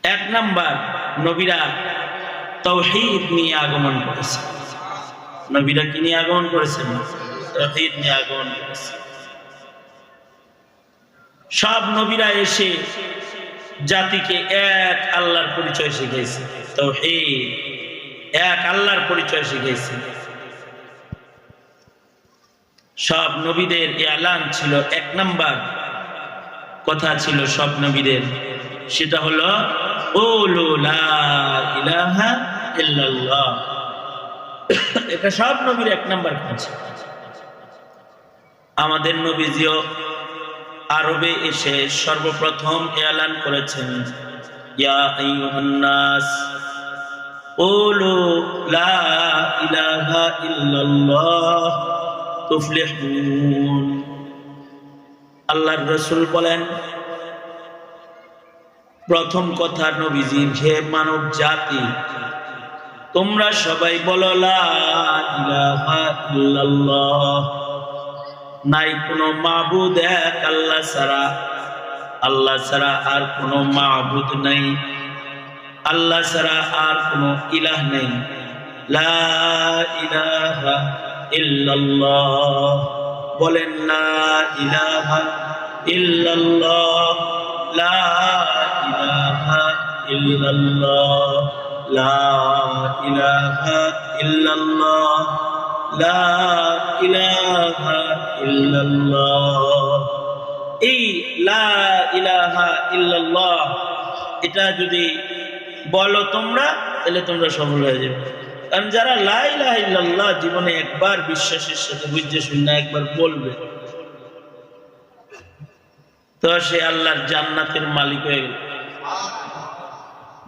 এক নাম্বার, নবীরা তাওহীদ নিয়ে আগমন করেছে। নবীরা কি নিয়ে আগমন করেছেন? তাওহীদ নিয়ে আগমন করেছে। সব নবীরা এসে জাতিকে এক আল্লাহর পরিচয় শিখিয়েছে। তাওহীদ, এক আল্লাহর পরিচয় শিখিয়েছে। সব নবীদের এলান ছিল, এক নাম্বার কথা ছিল সব নবীদের, সেটা হলো কুলু লা ইলাহা ইল্লাল্লাহ। এটা সব নবীর এক নাম্বার কাজ। আমাদের নবীজিও আরবে এসে সর্বপ্রথম এলান করেছেন, ইয়া আইয়ুহান নাস কুলু লা ইলাহা ইল্লাল্লাহ তুফলিহুন। আল্লাহর রাসূল বলেন, প্রথম কথা নবীজি, হে মানব জাতি, তোমরা সবাই বলো লা ইলাহা ইল্লাল্লাহ, নাই কোনো মাবুদ এক আল্লাহ ছাড়া, আল্লাহ ছাড়া আর কোনো মাবুদ নাই, আল্লাহ ছাড়া আর কোনো ইলাহ নেই। লা ইলাহা ইল্লাল্লাহ, বলেন লা ইলাহা ইল্লাল্লাহ, লা ইলাহা ইল্লাল্লাহ, লা ইলাহা ইল্লাল্লাহ, লা ইলাহা ইল্লাল্লাহ। এই লা ইলাহা ইল্লাল্লাহ এটা যদি বলো তোমরা, তাহলে তোমরা সফল হয়ে যাবে। কারণ যারা লা ইলাহা ইল্লাল্লাহ জীবনে একবার বিশ্বাসের সাথে বুঝে শুনে একবার বলবে, তো সে আল্লাহর জান্নাতের মালিক হয়ে গেল।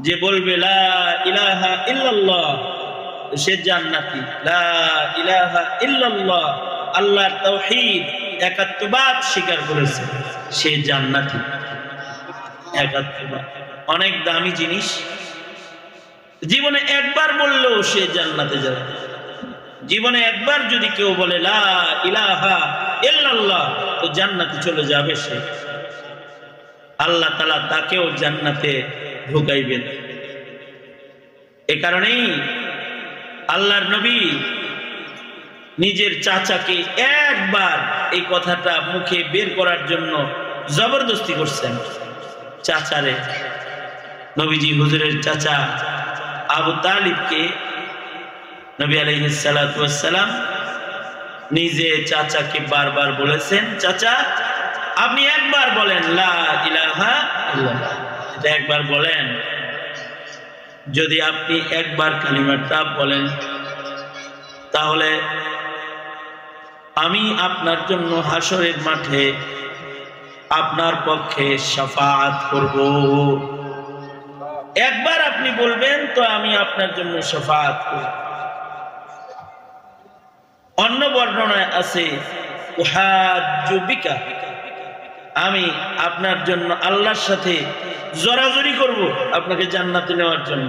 যে বলবে লা ইলাহা ইল্লাল্লাহ, সে জান্নাতি। লা ইলাহা ইল্লাল্লাহ, আল্লাহর তাওহীদ একাত্মবাদ স্বীকার করেছে, সে জান্নাতি। একাত্মবাদ অনেক দামি জিনিস, জীবনে একবার বললেও সে জান্নাতে যাবে। জীবনে একবার যদি কেউ বলে লা ইলাহা ইল্লাল্লাহ, তো জান্নাতে চলে যাবে সে। আল্লাহ তাআলা তাকেও জান্নাতে ঢুকাইবেন। এ কারণেই আল্লাহর নবী নিজের চাচাকে একবার এই কথাটা মুখে বের করার জন্য জবরদস্তি করছেন। চাচারে, নবীজি হুজুরের চাচা আবু তালিবকে নবী আলাইহিস সালাতু ওয়াস সালাম নিজে চাচাকে বারবার বলেছেন, চাচা আপনি একবার বলেন লা ইলাহা ইল্লাল্লাহ, এটা একবার বলেন। যদি আপনি একবার কালিমাটা বলেন, তাহলে আমি আপনার জন্য হাসরের মাঠে আপনার পক্ষে শাফাআত করব। একবার আপনি বলবেন তো আমি আপনার জন্য শাফাআত করব। অন্য বর্ণনায় আছে উহাজ্জু বিকা, আমি আপনার জন্য আল্লাহর সাথে জোরাজুরি করব আপনাকে জান্নাতে নেওয়ার জন্য।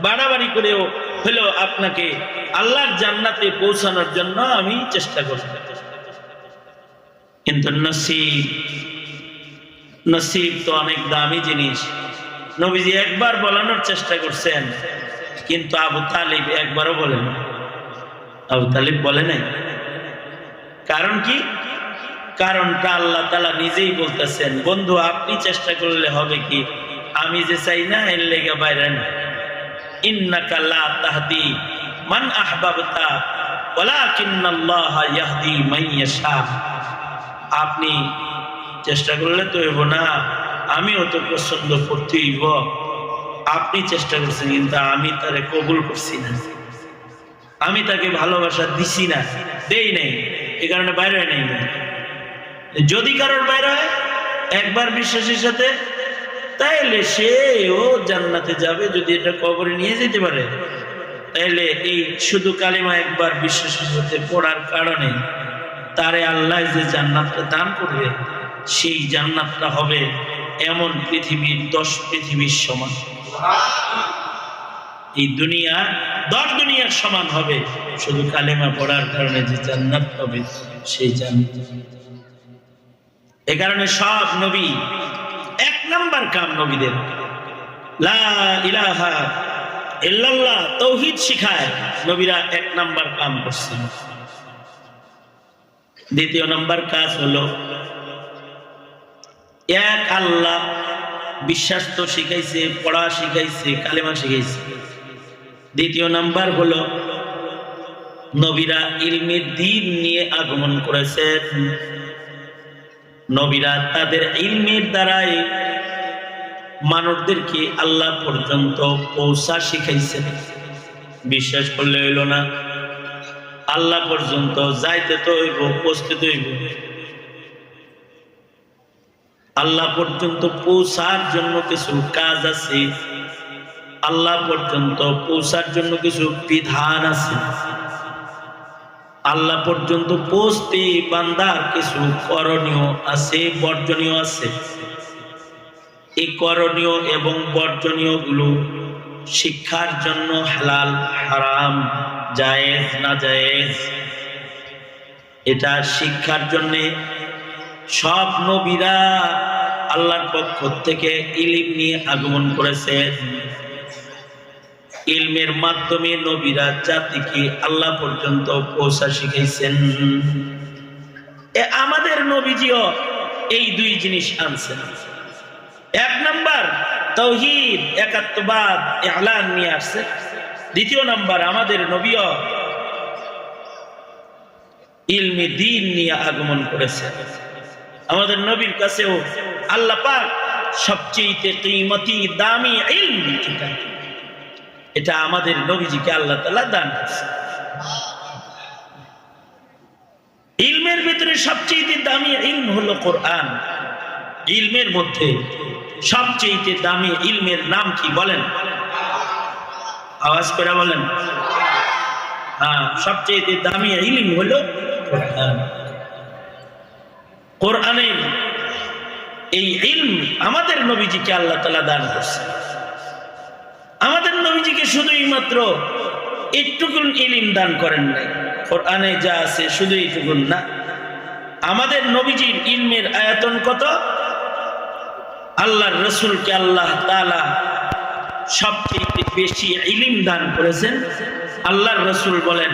বাড়াবাড়ি করেও হলেও আপনাকে আল্লাহর জান্নাতে পৌঁছানোর জন্য আমি চেষ্টা করব। কিন্তু নসিব তো অনেক দামি জিনিস। নবীজি একবার বলানোর চেষ্টা করছেন, কিন্তু আবু তালিব একবারও বলেন। আবু তালিব বলে নাই। কারণ কি? কারণটা আল্লাহ তাআলা নিজেই বলতেছেন, বন্ধু আপনি চেষ্টা করলে হবে কি, আমি যে চাই না এর লেগে বাইরে না। ইন্নাকা লা তাহদি মান আহবাবতা ওয়ালাকিন্নাল্লাহা ইয়াহদি মান ইয়াশা। আপনি চেষ্টা করলে তো হইব না, আমিও তো পছন্দ করতে হইব। আপনি চেষ্টা করছেন, কিন্তু আমি তারে কবুল করছি না, আমি তাকে ভালোবাসা দিছি না, দেই নাই, এই কারণে বাইরে হয় নাই। যদি কারোর বাইরে হয় একবার বিশ্বাসের সাথে, তাইলে সেও জান্নাতে যাবে। যদি এটা কবরে নিয়ে যেতে পারে, তাইলে এই শুধু কালিমা একবার বিশ্বাসের সাথে পড়ার কারণে তারে আল্লাহ যে জান্নাতটা দান করবে, সেই জান্নাতটা হবে এমন পৃথিবীর 10 পৃথিবীর সমান। এই দুনিয়া 10 দুনিয়ার সমান হবে শুধু কালিমা পড়ার কারণে যে জান্নাত হবে, সেই জান্নাত। এ কারণে সব নবী এক নাম্বার কাম নবীদের লা ইলাহা ইল্লাল্লাহ তাওহীদ শিখায়, নবীরা 1 নাম্বার কাম করছেন। দ্বিতীয় নাম্বার কাজ হলো এক আল্লাহ বিশ্বাস তো শিখাইছে, পড়া শিখাইছে, কালেমা শিখাইছে। দ্বিতীয় নাম্বার হলো নবীরা ইলমে দ্বীন নিয়ে আগমন করেছেন। নবীরা তাদের ইলমের দ্বারাই মানবদেরকে আল্লাহ পর্যন্ত পৌঁছা শিখাইছেন। বিশ্বাস করলে হইল না, আল্লাহ পর্যন্ত যাইতে তো হইব, পৌঁছতে তো হইব। আল্লাহ পর্যন্ত পৌঁছার জন্য কিছু কাজ আছে, আল্লাহ পর্যন্ত পৌঁছার জন্য কিছু বিধান আছে, আল্লাহ পর্যন্ত পৌঁছতে বান্দার কিছু করণীয় আছে, বর্জনীয় আছে। এই করণীয় এবং বর্জনীয় গুলো শিক্ষার জন্য হালাল হারাম, জায়েজ না জায়েজ, এটা শিক্ষার জন্য সব নবীরা আল্লাহর পক্ষ থেকে ইলম নিয়ে আগমন করেছেন। ইলমের মাধ্যমে নবীরা জাতিকে আল্লাহ পর্যন্ত পৌঁছা শিখাইছেন। আমাদের নবীজিও এই 2 জিনিস আনছেন। 1 নাম্বার তাওহীদ একাত্মবাদ ইলান নিয়ে আসছে। দ্বিতীয় নাম্বার আমাদের নবীও ইলমে দ্বীন নিয়ে আগমন করেছেন। আমাদের নবীর কাছেও আল্লাহ পাক সবচেয়ে কিমতি দামি ইলম যেটা, এটা আমাদের নবীজিকে আল্লাহ তাআলা দান করেছেন। ইলমের ভিতরে সবচেয়ে দামি ইলম হলো কোরআন। ইলমের মধ্যে সবচেয়ে দামি ইলমের নাম কি বলেন? আওয়াজ করে বলেন। হ্যাঁ, সবচেয়ে দামি ইলম হলো কোরআন। কোরআনের এই ইলম আমাদের নবীজিকে আল্লাহ তাআলা দান করেছেন। আমাদের নবীজিকে শুধুই মাত্র একটুকুন ইলম দান করেন নাই। কোরআনে যা আছে শুধু এইটুকুন না, আমাদের নবীজির ইলমের আয়তন কত? আল্লাহর রাসূলকে আল্লাহ তাআলা সবচেয়ে বেশি ইলম দান করেছেন। আল্লাহর রাসূল বলেন,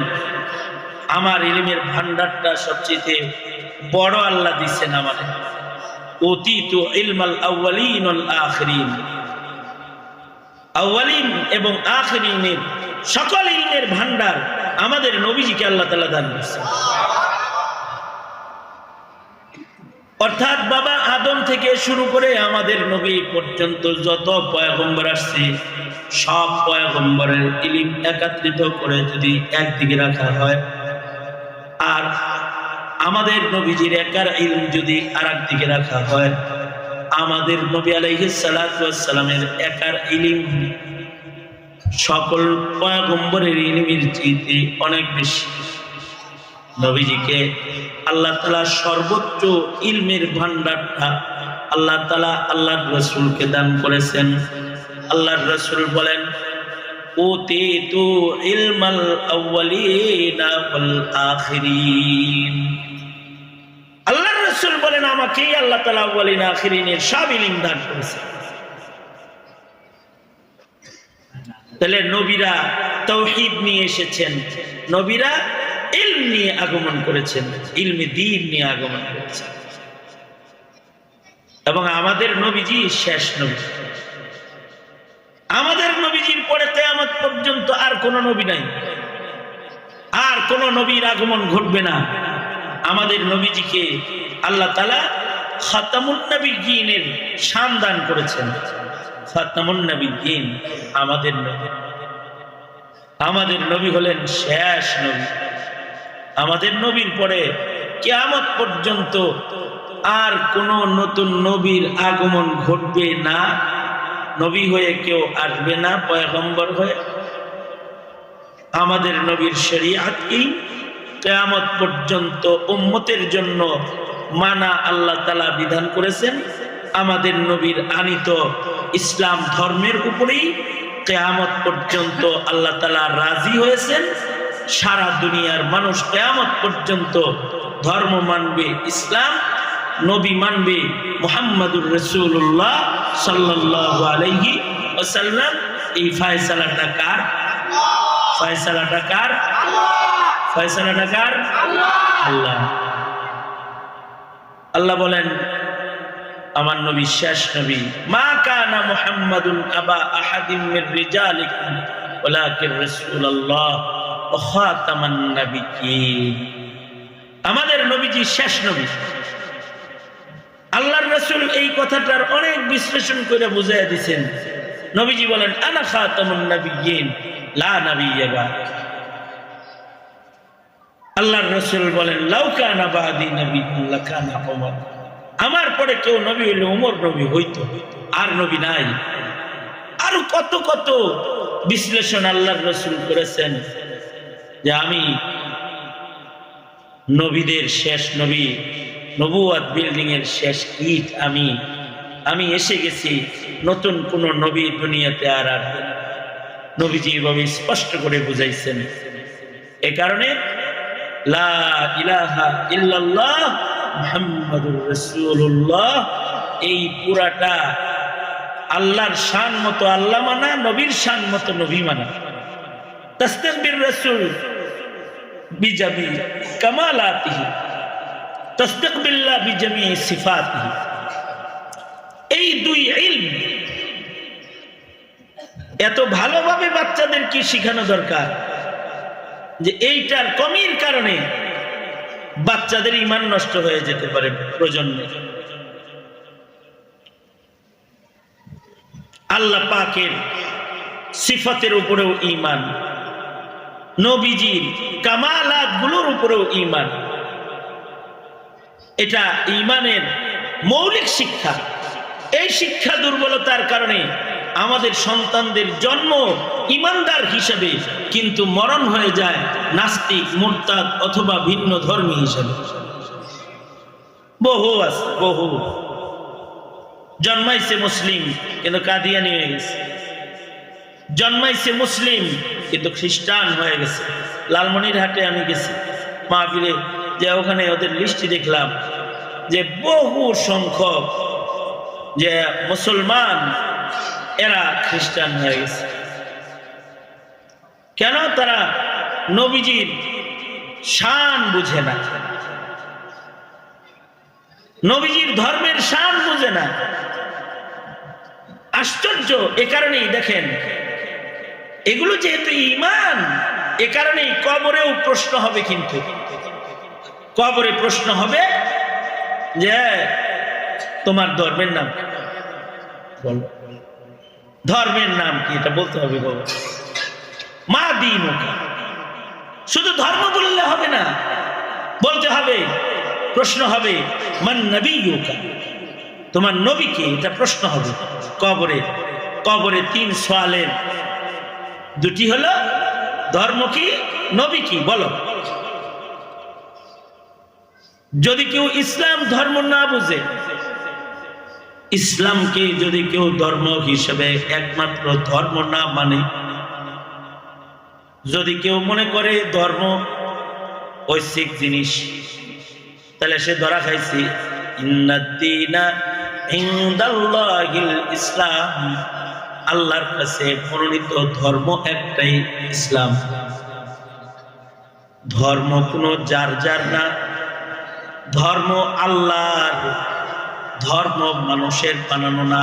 আমার ইলমের ভান্ডারটা সবচেয়ে বড় আল্লাহ দিচ্ছেন আমারে। উতীতু ইলমাল আউয়ালিন ওয়াল আখিরিন, আউয়ালিন এবং আখিরিনের সকল ইলমের ভান্ডার আমাদের নবীজিকে আল্লাহ তাআলা দান করেছেন। অর্থাৎ বাবা আদম থেকে শুরু করে আমাদের নবী পর্যন্ত যত পয়গম্বর আসছে, সব পয়গম্বরের ইলম একত্রিত করে যদি একদিকে রাখা হয়, আর আমাদের নবীজির একার ইলম যদি আরেক দিকে রাখা হয়, আমাদের নবী আলাইহিস সালাতু ওয়াস সালামের একার ইলম সকল পয়গম্বরের ইলমের চেয়ে অনেক বেশি। নবীজিকে আল্লাহ তাআলা সর্বোচ্চ ইলমের ভান্ডারটা আল্লাহ তাআলা আল্লাহর রাসূলকে দান করেছেন। আল্লাহর রাসূল বলেন, উতীতু ইলমাল আউয়ালিনা ওয়াল আখিরিন। আল্লাহর রাসূল বলেন, আমাকেই আল্লাহ তাআলা আউয়ালিন আখিরিনের সব ইলম দান করেছেন। তাহলে নবীরা তাওহীদ নিয়ে এসেছেন, নবীরা ইলম নিয়ে আগমন করেছেন, ইলমে দ্বীন নিয়ে আগমন করেছেন। এবং আমাদের নবীজি শেষ নবী। আমাদের নবীজির পরে কিয়ামত পর্যন্ত আর কোন নবী নাই, আর কোন নবীর আগমন ঘটবে না। আমাদের নবীজিকে আল্লাহ তাআলা খাতামুন নবিয়্যিনের শান দান করেছেন। খাতামুন নবিয়্যিন আমাদের নবী। আমাদের নবী হলেন শেষ নবী। আমাদের নবীর পরে কিয়ামত পর্যন্ত আর কোন নতুন নবীর আগমন ঘটবে না। নবী হয়ে কেউ আসবে না, পয়গম্বর হয়ে। আমাদের নবীর শরীয়তই কিয়ামত পর্যন্ত উম্মতের জন্য মানা আল্লাহ তাআলা বিধান করেছেন। আমাদের নবীর আনিত ইসলাম ধর্মের উপরেই কিয়ামত পর্যন্ত আল্লাহ তাআলা রাজি হয়েছেন। সারা দুনিয়ার মানুষ কিয়ামত পর্যন্ত ধর্ম মানবে ইসলাম, নবী মানবে মুহাম্মাদুর রাসূলুল্লাহ সাল্লাল্লাহু আলাইহি ওয়াসাল্লাম। এই ফয়সালাটা কার? ফয়সালাটা কার? ফয়সালাটা কার? আল্লাহ। আল্লাহ বলেন আমার নবী শেষ নবী, মা কানা মুহাম্মাদুন আবা আহাদিম মির রিজালিকুম ওয়ালাকিন রাসূলুল্লাহ ওয়া খাতামান নাবিয়্যিন। আমাদের নবীজি শেষ নবী। আল্লাহর রাসূল এই কথাটার অনেক বিশ্লেষণ করে বুঝাইয়া দিয়েছেন। নবীজি বলেন আনা খাতামুন নাবিয়্যিন লা নাবিয়্যা বা'দি। আল্লাহর রাসূল বলেন লাউ কানা বা'দি নাবিয়্যুন লাকানা উমর। আমার পরে কেউ নবী হইলে উমর নবী হইতো, আর নবী নাই। আর কত কত বিশ্লেষণ আল্লাহর রাসূল করেছেন যে আমি নবীদের শেষ নবী, নবুয়ত বিল্ডিং এর শেষ ইট আমি এসে গেছি। নতুন কোন নবী দুনিয়াতে আর আসবে না। নবীজি এভাবে স্পষ্ট করে বুঝাইছেন। এ কারণে লা ইলাহা ইল্লাল্লাহ মুহাম্মাদুর রাসূলুল্লাহ এই পুরাটা আল্লাহর শান মতো আল্লাহ মানা, নবীর শান মতো নবী মানা। তাসদিক রাসূল বিজামি কামালাতিহি তাসদিক বিল্লাহ বিজামি সিফাতিহি। এই দুই ইলম এত ভালোভাবে বাচ্চাদেরকে শেখানো দরকার যে এইটার কমির কারণে বাচ্চাদের ঈমান নষ্ট হয়ে যেতে পারে প্রজন্মে। আল্লাহ পাকের সিফাতের উপরেও ঈমান, নবীজির কামালাত গুলোর উপরেও ঈমান। এটা ঈমানের মৌলিক শিক্ষা। এই শিক্ষা দুর্বলতার কারণে আমাদের সন্তানদের জন্ম ঈমানদার হিসেবে, কিন্তু মরণ হয়ে যায় নাস্তিক, মুরতাদ অথবা ভিন্ন ধর্মী হিসেবে। বহু আছে, বহু জন্মাইছে মুসলিম কিন্তু কাদিয়ানি হয়ে গেছে, জন্মাইছে মুসলিম কিন্তু খ্রিস্টান হয়ে গেছে। লালমনিরহাটে আমি গেছি মাহফিলে, যে ওখানে ওদের লিস্টি দেখলাম যে বহু সংখ্যক যে মুসলমান এরা খ্রিস্টান হয়ে গেছে। কেন? তারা নবীজির শান বুঝে না, নবীজির ধর্মের শান বুঝে না। আশ্চর্য। এ কারণেই দেখেন এগুলো যেহেতু ঈমান, এ কারণেই কবরেও প্রশ্ন হবে। কিন্তু কবরে প্রশ্ন হবে যে তোমার ধর্মের নাম বলো, ধর্মের নাম কি এটা বলতে হবে। বাবা মা দীনুকা, শুধু ধর্ম বললে হবে না, বলতে হবে। প্রশ্ন হবে মান নবিয়ুকা, তোমার নবী কে, এটা প্রশ্ন হবে কবরে। কবরে তিন সওয়ালের দুটি হলো ধর্ম কি, নবী কি বলো। যদি কেউ ইসলাম ধর্ম না বুঝে, ইসলামকে যদি কেউ ধর্ম হিসেবে একমাত্র ধর্ম না মানে, যদি কেউ মনে করে ধর্ম ঐচ্ছিক জিনিস, তাহলে সে ধরা খাইছি। ইন্নাদ-দীনা ইনদাল্লাহিল ইসলাম, আল্লাহর কাছে মনোনীত ধর্ম একটাই ইসলাম। ধর্ম কোনো যার যার না, ধর্ম আল্লাহর, ধর্ম মানুষের বানানো না,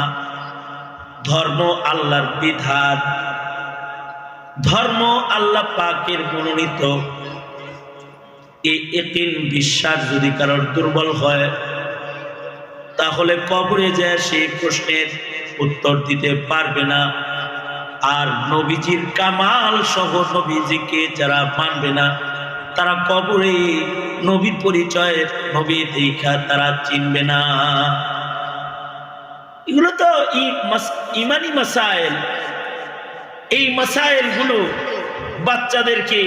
ধর্ম আল্লাহর বিধান, ধর্ম আল্লাহ পাকের মনোনীত। এই ইয়াকিন বিশ্বাস যদি কারোর দুর্বল হয়, তাহলে কবরে যায় সেই প্রশ্নের উত্তর দিতে পারবে না। আর নবীজির কামাল সহ নবীজিকে যারা মানবে না, তারা কবরে নবী পরিচয়, নবী দেখা তারা চিনবে না। এগুলো তো ইমানি মাসাইল। এই মাসাইল গুলো বাচ্চাদেরকে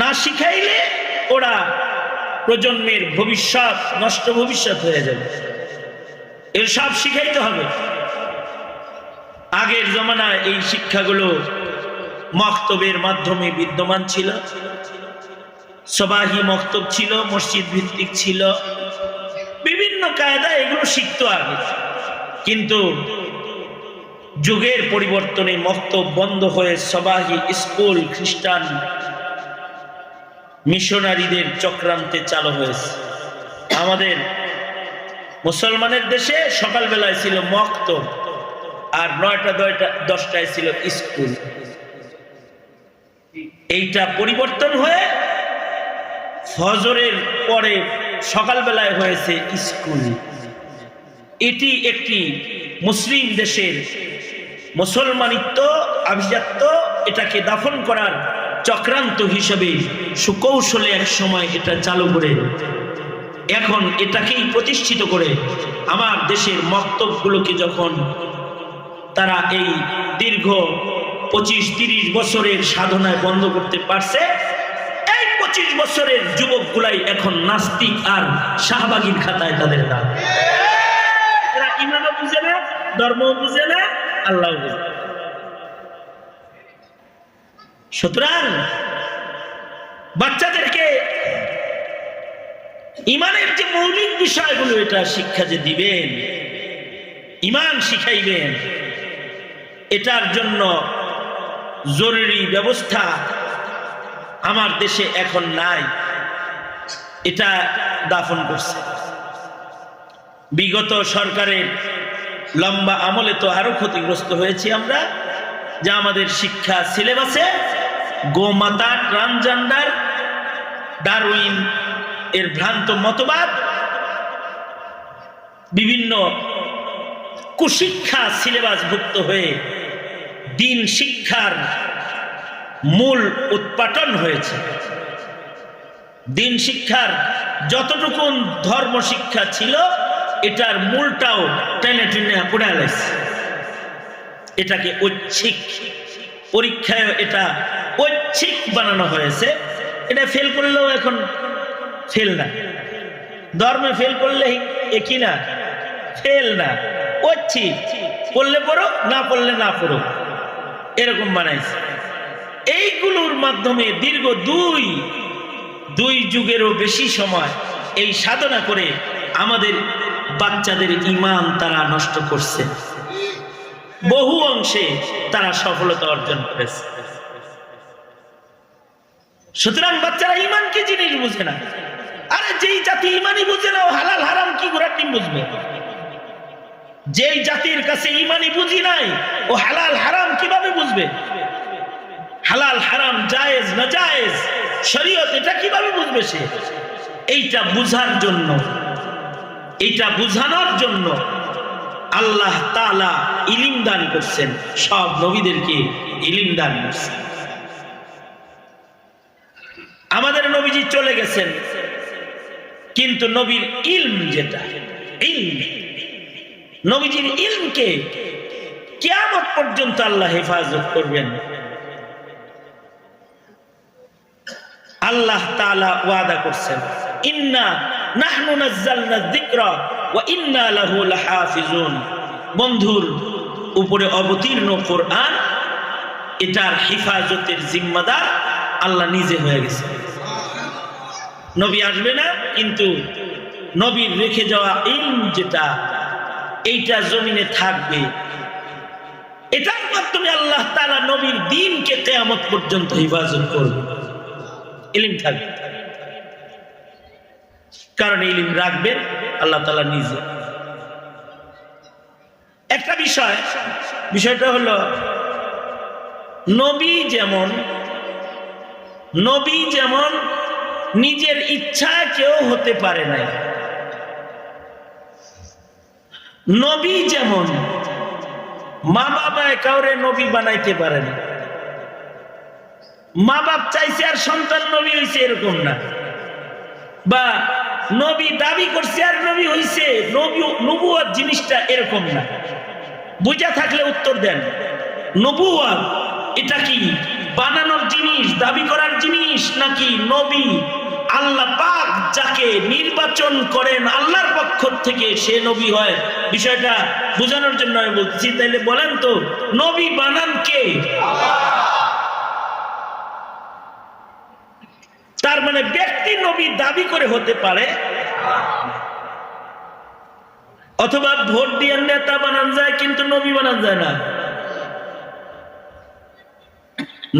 না শিখাইলে ওরা প্রজন্মের ভবিষ্যৎ নষ্ট ভবিষ্যৎ হয়ে যাবে। এর সব শিখাইতে হবে। আগের জমানায় এই শিক্ষাগুলো মক্তবের মাধ্যমে বিদ্যমান ছিল, সবাহি মক্তব ছিল, মসজিদ ভিত্তিক ছিল, বিভিন্ন কায়দা এগুলো শিখতো আগে। কিন্তু যুগের পরিবর্তনে মক্তব বন্ধ হয়ে সবাহি স্কুল খ্রিস্টান মিশনারিদের চক্রান্তে চালু হয়েছে। আমাদের মুসলমানের দেশে সকালবেলায় ছিল মক্তব, আর 9টা 10টায় ছিল স্কুল। এইটা পরিবর্তন হয়ে ফজরের পরে সকালবেলায় হয়েছে স্কুল। এটি একটি মুসলিম দেশের মুসলমানিত্ব আভিজাত্য, এটাকে দাফন করার চক্রান্ত হিসেবে সুকৌশলে এক সময় এটা চালু করে এখন এটাকেই প্রতিষ্ঠিত করে আমার দেশের মক্তবগুলোকে যখন তারা এই দীর্ঘ 25-30 বছরের সাধনায় বন্ধ করতে পারছে, এই 25 বছরের যুবকগুলাই এখন নাস্তিক আর শাহবাগীর খাতায় তাদের নাম। এরা ইমানও বুঝে না, ধর্মও বুঝে না, আল্লাহ বুঝে। সুতরাং বাচ্চাদেরকে ইমানের যে মৌলিক বিষয়গুলো এটা শিক্ষা যে দিবেন, ইমান শিখাইবেন, এটার জন্য জরুরি ব্যবস্থা আমার দেশে এখন নাই। এটা দাফন করছে বিগত সরকারের লম্বা আমলে। তো আরো ক্ষতিগ্রস্ত হয়েছি আমরা, যে আমাদের শিক্ষা সিলেবাসে গোমাতা, ট্রান্সজেন্ডার, ডারউইন এর ভ্রান্ত মতবাদ, বিভিন্ন কুশিক্ষা সিলেবাসভুক্ত হয়ে দিন শিক্ষার মূল উৎপাটন হয়েছে। দিন শিক্ষার যতটুকু ধর্ম শিক্ষা ছিল এটার মূলটাও টেনে টেনে পড়ে গেছে। এটাকে ঐচ্ছিক পরীক্ষায় এটা ঐচ্ছিক বানানো হয়েছে। এটা ফেল করলেও এখন ফেল না, ধর্মে ফেল করলে একই না, ফেল না, ঐচ্ছিক, পড়লে পড়ো, না পড়লে না পড়ো, এরকম বানাইছে। এইগুলোর মাধ্যমে দীর্ঘ দুই যুগেরও বেশি সময় এই সাধনা করে আমাদের বাচ্চাদের ঈমান তারা নষ্ট করছে, বহু অংশে তারা সফলতা অর্জন করেছে। সুতরাং বাচ্চারা ঈমান কি জিনিস বুঝে না। আরে যেই জাতি ঈমানই বুঝে না, ও হালাল হারাম কি ঘোড়ার ডিম বুঝবে? যেই জাতির কাছে ঈমানই বুঝি নাই, ও হালাল হারাম কিভাবে বুঝবে? হালাল হারাম, জায়েজ না জায়েজ, শরীয়ত, এটা কিভাবে বুঝবে সে? এইটা বুঝার জন্য, এইটা বুঝানোর জন্য আল্লাহ তাআলা ইলম দান করছেন, সব নবীদেরকে ইলম দান করছেন। আমাদের নবীজি চলে গেছেন, কিন্তু নবীর ইলম, যেটা ইলম, নবীজির ইলমকে কিয়ামত পর্যন্ত আল্লাহ হেফাজত করবেন। আল্লাহ তাআলা ওয়াদা করছেন, ইন্না নাহনু নাযালনা যিকরা ওয়া ইন্না লাহু লাহাফিজুন। বন্ধুর উপরে অবতীর্ণ কোরআন, এটার হেফাজতের জিম্মাদার আল্লাহ নিজে হয়ে গেছে। নবী আসবে না, কিন্তু নবীর রেখে যাওয়া ইলম যেটা, এইটা জমিনে থাকবে। এটার মাধ্যমে আল্লাহ তাআলা নবীর দ্বীনকে কিয়ামত পর্যন্ত হেফাজত করবে। ইলম থাকবে, কারণ ইলম রাখবেন আল্লাহ তাআলা নিজে। একটা বিষয়টা হলো, নবী যেমন নিজের ইচ্ছায় কেউ হতে পারে না, নবী যেমন মা বাবায় কাউরে নবী বানাইতে পারে না। মা বাপ চাইছে আর সন্তান নবী হইছে, এরকম না। বা নবী দাবি করছে আর নবী হইছে, নবুয়ত জিনিসটা এরকম না। বুঝা থাকলে উত্তর দেন। নবুয়ত এটা কি বানানোর জিনিস, দাবি করার জিনিস, নাকি নবী আল্লাহ পাক যাকে নির্বাচন করেন আল্লাহর পক্ষ থেকে সে নবী হয়? বিষয়টা বোঝানোর জন্য আমি বলছি। তাইলে বলেন তো, নবী বানান কে? তার মানে ব্যক্তি নবী দাবি করে হতে পারে, অথবা ভোট দিয়ে নেতা বানান যায় কিন্তু নবী বানান যায় না।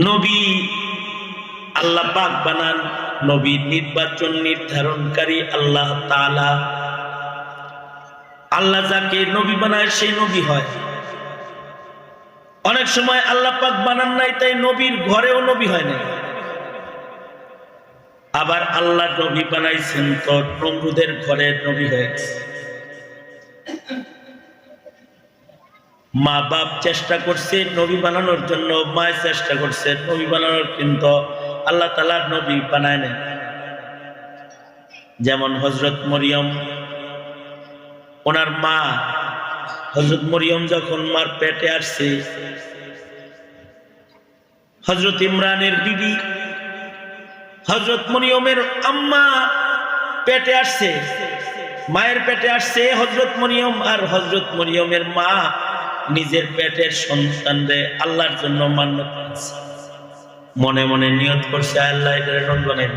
নবী আল্লাহ পাক বানান, নবী নির্বাচন নির্ধারণকারী আল্লাহ তাআলা। আল্লাহ যাকে নবী বানায় সেই নবী হয়। অনেক সময় আল্লাহ পাক বানান নাই, তাই নবীর ঘরেও নবী হয় না। আবার আল্লাহ নবী বানাইছেন তো নমরুদের ঘরে নবী হয়ে গেছে। মা বাপ চেষ্টা করছে নবী বানানোর জন্য, মায়ের চেষ্টা করছে নবী বানানোর, কিন্তু আল্লাহ তাআলা নবী বানায় না। যেমন হযরত মরিয়ম, ওনার মা হযরত মরিয়ম যখন মার পেটে আসছে, হযরত ইমরানের বিবি হযরত মরিয়মের আম্মা পেটে আসছে, মায়ের পেটে আসছে হযরত মরিয়ম, আর হযরত মরিয়মের মা নিজের পেটের সন্তানরে আল্লাহর জন্য মান্যত করেছে। মনে মনে নিয়ত করছে, আল্লাহ এটা নবী বানাই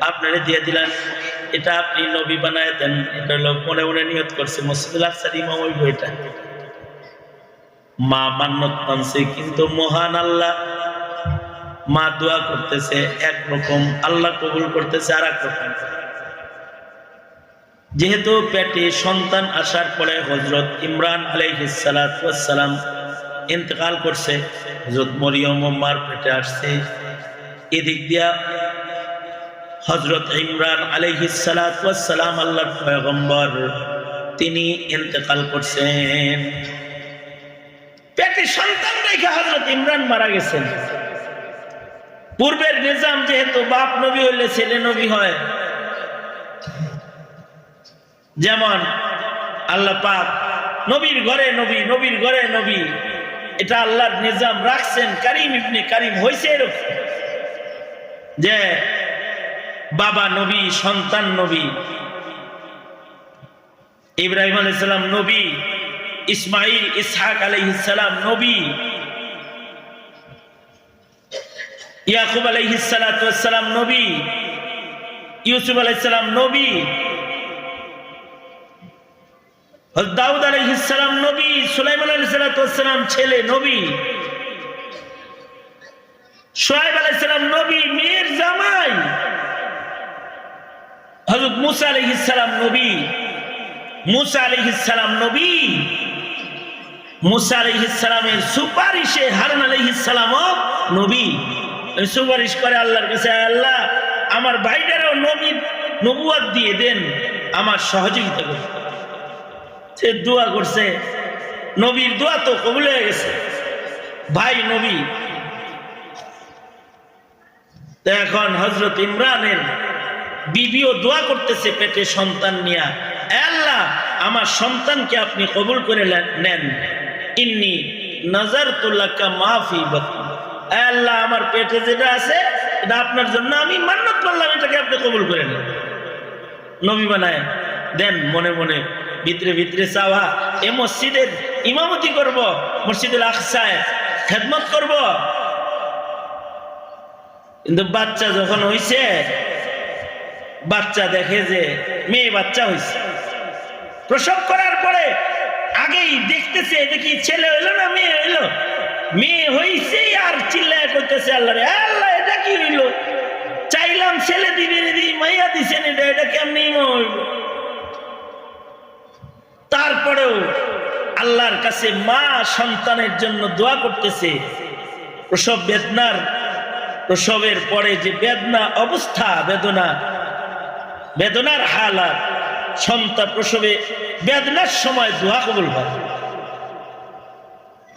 আপনারে দিয়ে দিলাম, এটা আপনি নবী বানায় দেন। এটা লোক মনে মনে নিয়ত করছে। মসজিদুল আকসার ইমাম ওই বইটা। মা মান্যত মানছে, কিন্তু মহান আল্লাহ, মা দোয়া করতেছে একরকম, আল্লাহ কবুল করতেছে আর এক রকম। যেহেতু পেটে সন্তান আসার পরে হযরত ইমরান আলাইহিস সালাতু ওয়াস সালাম ইন্তেকাল করছে, হযরত মরিয়ম মার পেটে আসছে। এদিক দিয়া হযরত ইমরান আলাইহিস সালাতু ওয়াস সালাম আল্লাহর পয়গম্বর, তিনি ইন্তেকাল করছেন। পেটে সন্তান রেখে হযরত ইমরান মারা গেছেন। পূর্বের নিজাম যেহেতু বাপ নবী হইলে ছেলে নবী হয়, যেমন আল্লাহ পাক নবীর ঘরে নবী, নবীর ঘরে নবী, এটা আল্লাহর নিজাম রাখছেন। কারিম ইবনে কারিম হইছে এরকম যে বাবা নবী, সন্তান নবী। ইব্রাহিম আলাইহিস সালাম নবী, ইসমাইল ইসহাক আলাইহিস সালাম নবী, ইয়াকুব আলাইহিস সালাতু ওয়াস সালাম নবী, ইউসুফ আলাইহিস সালাম নবী, হযরত দাউদ আলাইহিস সালাম নবী, সুলাইমান আলাইহিস সালাতু ওয়াস সালাম ছেলে নবী, শুআয়ব আলাইহিস সালাম নবী, মেয়ের জামাই। হযরত মুসা আলাইহিস সালাম নবী, মুসা আলাইহিস সালাম নবী। মুসা আলাইহিস সালামের সুপারিশে হারুন আলাইহিস সালামও নবী। সুপারিশ করে আল্লাহর কাছে, আল্লাহ আমার ভাইটারও নবী নবুয়ত দিয়ে দেন, আমার সহযোগিতা করুন। সে দোয়া করছে, নবীর দোয়া তো কবুল হয়ে গেছে, ভাই নবী। তো এখন হযরত ইমরানের বিবিও দোয়া করতেছে পেটে সন্তান নিয়া, আল্লাহ আমার সন্তানকে আপনি কবুল করে নেন। ইন্নী নাযারতু লাকা মা ফি বাতনি, আল্লাহ আমার পেটে যেটা আছে এটা আপনার জন্য আমি মান্যত করলাম, এটাকে আপনি কবুল করে নেন, নবী বানায় দেন। মনে মনে ভিতরে ভিতরে চাওয়া, এ মসজিদের ইমামতি করব, মসজিদুল আকসায় খেদমত করব। কিন্তু বাচ্চা যখন হইছে, বাচ্চা দেখে যে মেয়ে বাচ্চা হইছে, প্রসব করার পরে আগেই দেখতেছে এটা কি ছেলে হইলো না মেয়ে হইলো। মেয়ে হইছে আর চিল্লায় করতেছে, আল্লাহ রে আল্লাহ এটা কি হইলো, চাইলাম ছেলে দিবেন, মাইয়া দিছেন, এটা কেমনি হইল। তারপরেও আল্লাহর কাছে মা সন্তানের জন্য দোয়া করতেছে। প্রসব বেদনার, প্রসবের পরে যে বেদনা অবস্থা, বেদনার হালাত, সন্তান প্রসবে বেদনার সময় দোয়া কবুল হয়।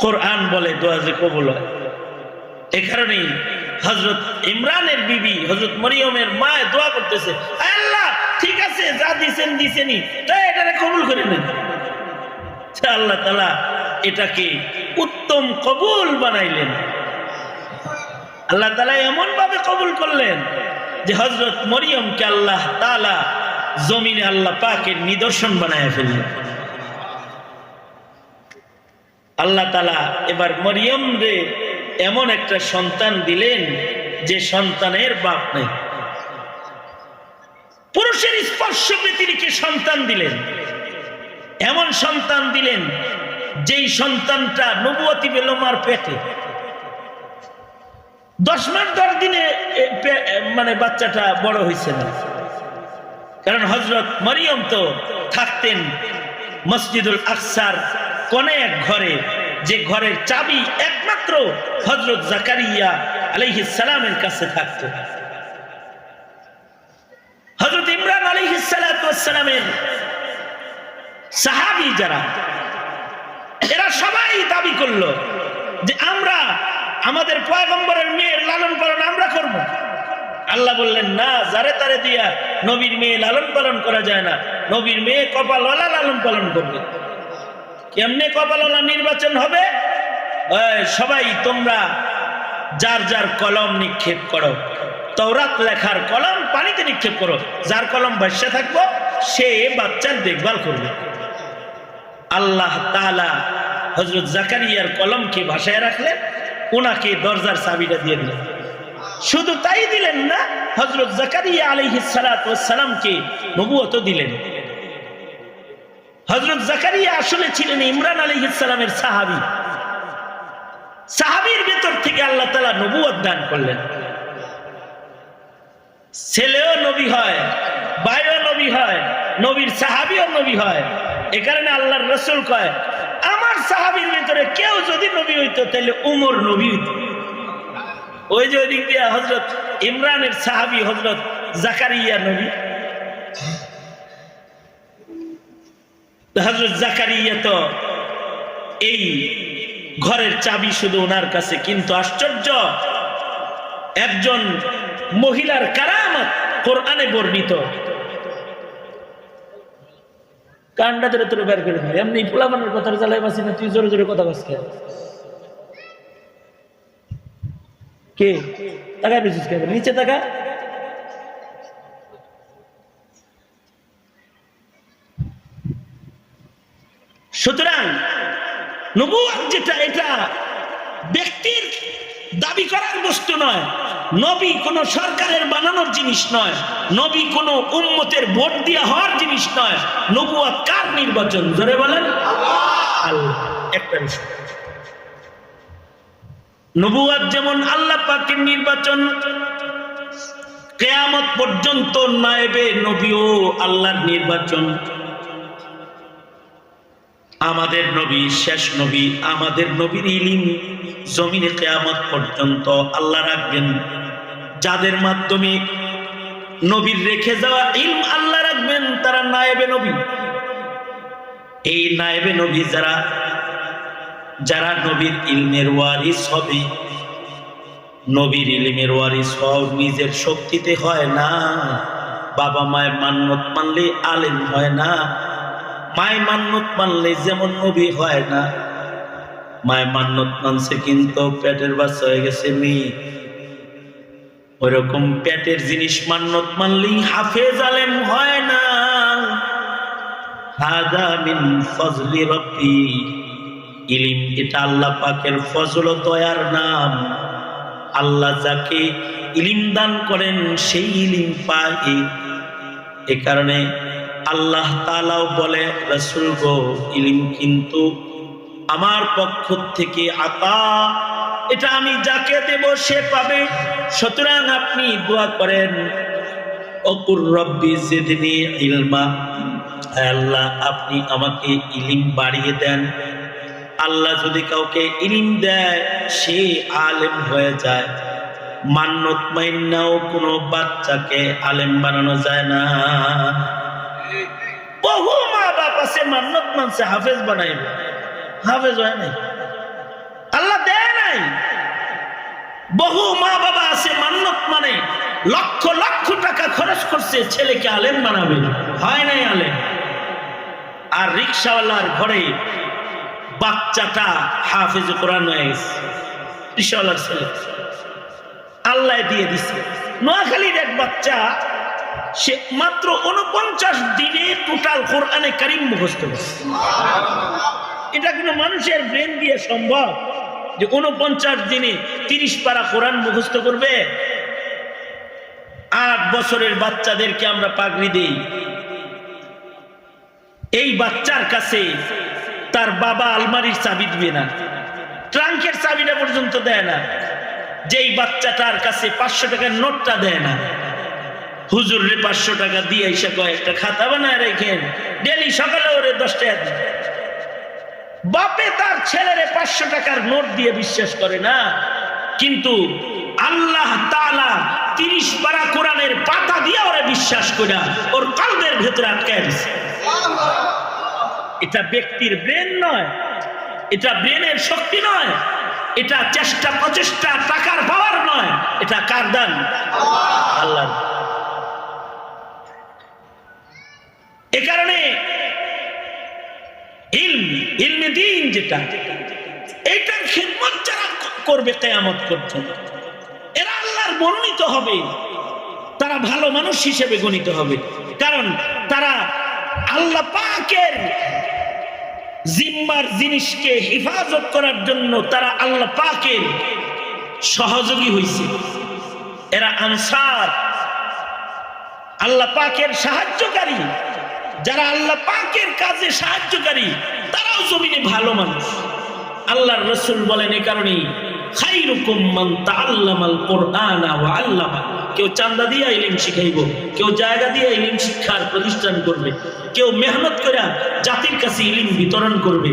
কোরআন বলে দোয়া যে কবুল হয়। এ কারণেই হযরত ইমরানের বিবি হযরত মরিয়মের মা দোয়া করতেছে, আল্লাহ ঠিক আছে যা দিছেন দিছেনই, তাই এটারে কবুল করে নেন। আল্লাহ তাআলা এটাকে উত্তম কবুল বানাইলেন। আল্লাহ তাআলা এমন ভাবে কবুল করলেন যে হযরত মরিয়মকে আল্লাহ তাআলা জমিনে আল্লাহ পাকের নিদর্শন বানায় ফেললেন। আল্লাহ তাআলা এবার মরিয়ম রে এমন একটা সন্তান দিলেন যে সন্তানের বাপ নাই। পুরুষের স্পর্শ ব্যতিরেকে সন্তান দিলেন, এমন সন্তান দিলেন যেই সন্তানটা নবুয়তি পেল মার পেটে। 10 মাস 10 দিনে মানে বাচ্চাটা বড় হয়েছে না, কারণ হযরত মরিয়ম তো থাকতেন মসজিদুল আকসার কোণে এক ঘরে, যে ঘরের চাবি একমাত্র হযরত জাকারিয়া আলাইহিস সালামের কাছে থাকতো। হযরত ইমরান আলাইহিস সালাতু ওয়াস সালামের সাহাবী যারা, এরা সবাই দাবি করলো যে আমরা আমাদের পয়গম্বরের মেয়ের লালন পালন আমরা করব। আল্লাহ বললেন না, যারে তারে দিয়া নবীর মেয়ে লালন পালন করা যায় না, নবীর মেয়ে কপালওয়ালা লালন পালন করবে। কেমনে কপালওয়ালা নির্বাচন হবে? সবাই তোমরা যার যার কলম নিক্ষেপ করো, তাওরাত লেখার কলম পানিতে নিক্ষেপ করো, যার কলম ভাসতে থাকবো সে বাচ্চার দেখভাল করবে। আল্লাহ তাআলা হযরত জাকারিয়ার কলমকে ভাসায় রাখলেন, ওনাকে দরজার চাবিটা দিয়ে দিলেন। শুধু তাই দিলেন না, হযরত জাকারিয়া আলাইহিস সালাতু ওয়াস সালামকে নবুয়ত দিলেন। হযরত জাকারিয়া আসলে ছিলেন ইমরান আলাইহিস সালামের সাহাবী। সাহাবীর ভেতর থেকে আল্লাহ তাআলা নবুয়ত দান করলেন। ছেলেও নবী হয়, ভাইও নবী হয়, নবীর সাহাবীও নবী হয়। এ কারণে আল্লাহর রাসূল কয়, আমার সাহাবীর ভিতরে কেউ যদি নবী হইতো তাহলে উমর নবী হইতো। ওই যে ওইদিক দিয়ে হযরত ইমরানের সাহাবী হযরত জাকারিয়া নবী। হযরত জাকারিয়া তো এই ঘরের চাবি শুধু ওনার কাছে, কিন্তু আশ্চর্য, একজন মহিলার কারামত কোরআনে বর্ণিত। কান্ডা ধরে তোর বের করে দেয়, এমনি পোলাপানের কথার জ্বালায় বাসি না, তুই জোরে জোরে কথা বাস কে টাকা বেশিস কে? নিচে টাকা। সুতরাং নবুয়ত যেটা, এটা ব্যক্তির দাবি করার বস্তু নয়, নবী কোন সরকারের বানানোর জিনিস নয়, নবী কোন উম্মতের ভোট দিয়ে হওয়ার জিনিস নয়। নবুয়ত কার নির্বাচন? জোরে বলেন আল্লাহ। একটা বিষয়, নবুয়ত যেমন আল্লাহ পাকের নির্বাচন, কিয়ামত পর্যন্ত নায়েবে নবীও আল্লাহর নির্বাচন। আমাদের নবী শেষ নবী, আমাদের নবীর ইলম জমিনে কিয়ামত পর্যন্ত আল্লাহ রাখবেন। যাদের মাধ্যমে নবীর রেখে যাওয়া ইলম আল্লাহ রাখবেন, তারা নায়েবে নবী। এই নায়েবে নবী যারা, যারা নবীর ইলমের ওয়ারিস হবে, নবীর ইলমের ওয়ারিস হওয়া নিজের শক্তিতে হয় না, বাবা মায়ের মান্যত মানলে আলেম হয় না, মায় মান্যত মানলে যেমন নবী হয় না। মায় মান্যত মানছে কিন্তু পেটের বাচ্চা হয়ে গেছে মেয়ে, ওইরকম পেটের জিনিস মান্যত মানলেই হাফেজ আলেম হয় না। হাদা মিন ফজলি রব্বি, ইলম এটা আল্লাহ পাকের ফজল ও দয়ার নাম। আল্লাহ যাকে ইলম দান করেন সেই ইলম পায়। এ কারণে আল্লাহ তাআলাও বলে, রাসূল গো, ইলম কিন্তু আমার পক্ষ থেকে আতা, এটা আমি যাকে দেব সে পাবে। সুতরাং আপনি দোয়া করেন, ওকুর রব্বি জিদনি ইলমা, আল্লাহ আপনি আমাকে ইলম বাড়িয়ে দেন। আল্লাহ যদি কাউকে ইলম দেয় সে আলেম হয়ে যায়। মান্যত মাইন্নাও কোনো বাচ্চাকে আলেম বানানো যায় না। বহু মা বাপ আছে মান্যত মানছে হাফেজ বানাইবে, হাফেজ হয় নাই, আল্লাহ দেয় নাই। বহু মা বাবা আছে মান্যত মানে লক্ষ লক্ষ টাকা খরচ করছে ছেলেকে আলেম বানাবে, হয় নাই আলেম। আর রিকশাওয়ালার ঘরে বাচ্চাটা হাফেজ কোরআন হয়ে গেছে, রিকশাওয়ালার ছেলে আল্লাহ দিয়ে দিছে। নোয়াখালীর এক বাচ্চা, সে মাত্র 49 দিনে টোটাল কোরআনে কারীম মুখস্থ করছে। এটা কোনো মানুষের ব্রেন দিয়ে সম্ভব যে 49 দিনে 30 পারা কোরআন মুখস্থ করবে? 8 বছরের বাচ্চাদেরকে আমরা পাগড়ি দেই, এই বাচ্চার কাছে তার বাবা আলমারির চাবি দিবে না, ট্রাঙ্কের চাবিটা পর্যন্ত দেয় না। যেই বাচ্চাটার কাছে 500 টাকার নোটটা দেয় না, হুজুর রে 500 টাকা দিয়ে এসে কয়েকটা খাতা বানায় রেখেন, ডেলি সকালে ওরে 10 টাকা দেন। বাপে তার ছেলেরে 500 টাকার নোট দিয়ে বিশ্বাস করে না, কিন্তু আল্লাহ তাআলা 30 পারা কোরআনের পাতা দিয়ে ওরে বিশ্বাস করে ওর কলবের ভেতরে আটকায় দিয়েছে। এটা ব্যক্তির ব্রেন নয়, এটা ব্রেনের শক্তি নয়, এটা চেষ্টা প্রচেষ্টা টাকার পাওয়ার নয়, এটা কার দান? আল্লাহর। এ কারণে ইলমে দ্বীন যেটা, এইটার খিদমত যারা করবে কিয়ামত পর্যন্ত, এরা আল্লাহর মনোনীত হবে, তারা ভালো মানুষ হিসেবে গণিত হবে। কারণ তারা আল্লাহ পাকের জিম্মার জিনিসকে হেফাজত করার জন্য তারা আল্লাহ পাকের সহযোগী হয়েছে। এরা আনসার, আল্লাহ পাকের সাহায্যকারী। যারা আল্লাহ পাকের কাজে সাহায্যকারী তারাও জমিনে ভালো মানুষ। আল্লাহর রাসূল বলেন এই কারণেই, খায়রুকুম মান তাআল্লামাল কুরআনা ওয়া আল্লামা। কেউ চান্দা দিয়ে ইলম শিখাইব, কেউ জায়গা দিয়ে ইলম শিক্ষার প্রতিষ্ঠান করবে, কেউ মেহনত করে জাতির কাছে ইলম বিতরণ করবে।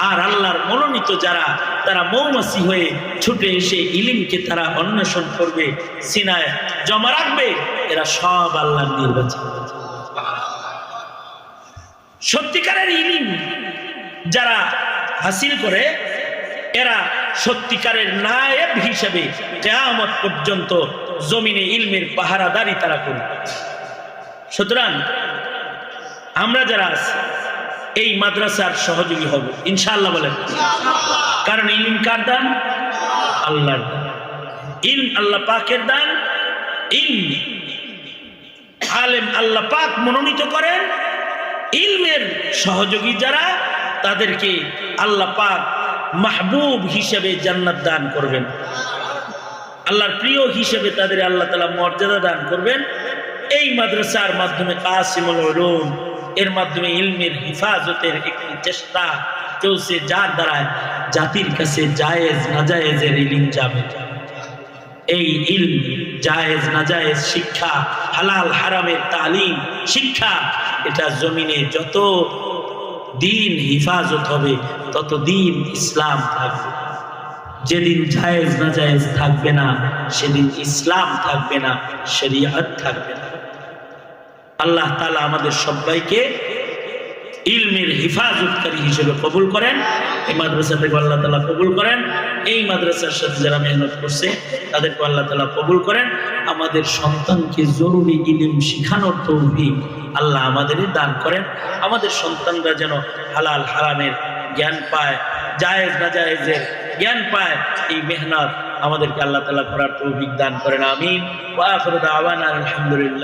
আর আল্লাহর মনোনীত যারা, তারা মৌমাছি হয়ে ছুটে এসে ইলমকে তারা অন্বেষণ করবে, সিনায় জমা রাখবে। এরা সব আল্লাহর নির্বাচিত। সত্যিকারের ইলম যারা হাসিল করে, এরা সত্যিকারের নায়েব হিসেবে কিয়ামত পর্যন্ত জমিনে ইলমের পাহারাদারি তারা করবে। সুতরাং আমরা যারা আছি এই মাদ্রাসার সহযোগী হব ইনশাআল্লাহ, বলেন। কারণ ইলম কার দান? আল্লাহর দান। ইলম আল্লাহ পাকের দান। ইলম আলেম আল্লাহ পাক মনোনীত করেন। ইলমের সহযোগী যারা, তাদেরকে আল্লাহ পাক মাহবুব হিসেবে জান্নাত দান করবেন, আল্লাহর প্রিয় হিসেবে তাদের আল্লাহ তাআলা মর্যাদা দান করবেন। এই মাদ্রাসার মাধ্যমে কাসিমুল উলুম, এর মাধ্যমে ইলমের হেফাজতের একটি চেষ্টা চলছে, যার দ্বারা জাতির কাছে জায়েজ নাজায়েজের ইলম যাবে। এই ইলম, জায়েজ নাজায়েজ শিক্ষা, হালাল হারামের তালিম শিক্ষা, এটা জমিনে যত দিন হেফাজত হবে তত দিন ইসলাম থাকবে। যেদিন জায়েজ নাজায়েজ থাকবে না, সেদিন ইসলাম থাকবে না, শরীয়ত থাকবে না। আল্লাহ তাআলা আমাদের সবাইকে ইলমের হেফাজতকারী হিসেবে কবুল করেন। এই মাদ্রাসা থেকে আল্লাহ তাআলা কবুল করেন। এই মাদ্রাসার সাথে যারা মেহনত করছে তাদেরকে আল্লাহ তাআলা কবুল করেন। আমাদের সন্তানকে জরুরি ইলম শিখানোর তৌফিক আল্লাহ আমাদেরই দান করেন। আমাদের সন্তানরা যেন হালাল হারামের জ্ঞান পায়, জায়েজ নাজায়েজের জ্ঞান পায়। এই মেহনত আমাদেরকে আল্লাহ তাআলা করার তৌফিক দান করেন। আমিন। ওয়া আখিরু দাওয়ানা আলহামদুলিল্লাহ।